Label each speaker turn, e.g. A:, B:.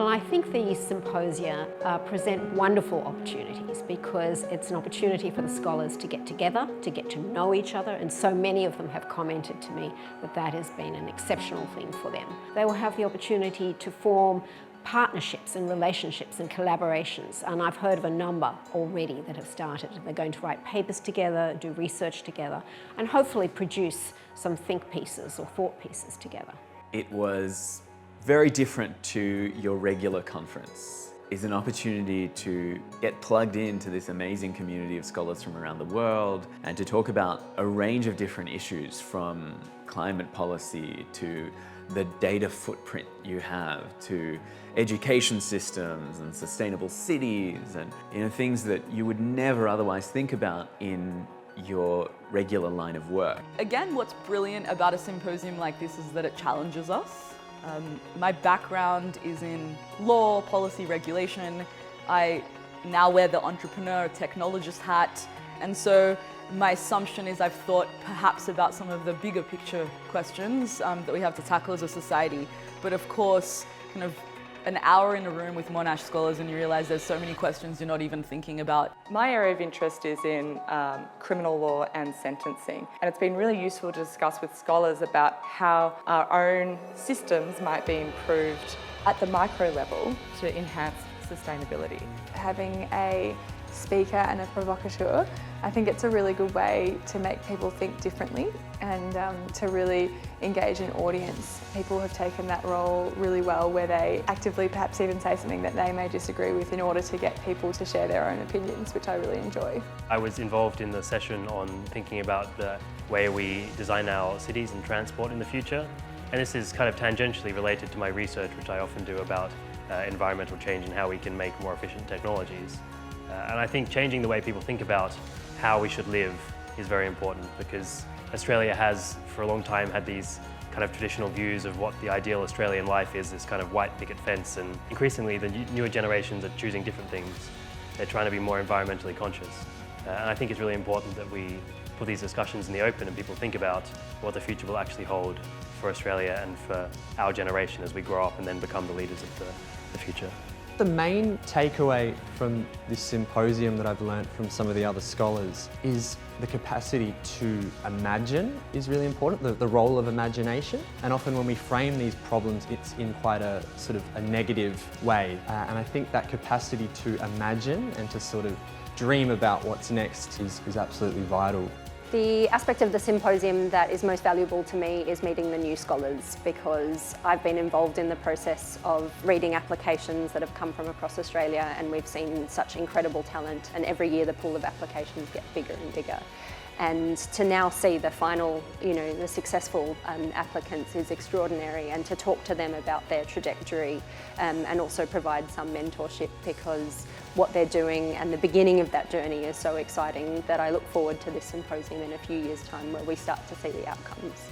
A: I think the symposia present wonderful opportunities because it's an opportunity for the scholars to get together, to get to know each other, and so many of them have commented to me that that has been an exceptional thing for them. They will have the opportunity to form partnerships and relationships and collaborations, and I've heard of a number already that have started. They're going to write papers together, do research together, and hopefully produce some think pieces or thought pieces together.
B: It was very different to your regular conference. It's an opportunity to get plugged into this amazing community of scholars from around the world and to talk about a range of different issues, from climate policy to the data footprint you have, to education systems and sustainable cities, and things that you would never otherwise think about in your regular line of work.
C: Again, what's brilliant about a symposium like this is that it challenges us. My background is in law, policy, regulation. I now wear the entrepreneur, technologist hat, and so my assumption is I've thought perhaps about some of the bigger picture questions that we have to tackle as a society. But of course, kind of an hour in a room with Monash scholars and you realise there's so many questions you're not even thinking about.
D: My area of interest is in criminal law and sentencing, and it's been really useful to discuss with scholars about how our own systems might be improved at the micro level to enhance sustainability. Having a speaker and a provocateur, I think it's a really good way to make people think differently and to really engage an audience. People have taken that role really well, where they actively perhaps even say something that they may disagree with in order to get people to share their own opinions, which I really enjoy.
E: I was involved in the session on thinking about the way we design our cities and transport in the future. And this is kind of tangentially related to my research, which I often do about environmental change and how we can make more efficient technologies. And I think changing the way people think about how we should live is very important, because Australia has for a long time had these kind of traditional views of what the ideal Australian life is, this kind of white picket fence, and increasingly the newer generations are choosing different things. They're trying to be more environmentally conscious. And I think it's really important that we put these discussions in the open and people think about what the future will actually hold for Australia and for our generation as we grow up and then become the leaders of the future.
F: The main takeaway from this symposium that I've learnt from some of the other scholars is the capacity to imagine is really important, the role of imagination. And often when we frame these problems, it's in quite a sort of a negative way. And I think that capacity to imagine and to sort of dream about what's next is absolutely vital.
G: The aspect of the symposium that is most valuable to me is meeting the new scholars, because I've been involved in the process of reading applications that have come from across Australia, and we've seen such incredible talent, and every year the pool of applications get bigger and bigger. And to now see the final, the successful applicants is extraordinary, and to talk to them about their trajectory and also provide some mentorship, because what they're doing and the beginning of that journey is so exciting that I look forward to this symposium in a few years' time where we start to see the outcomes.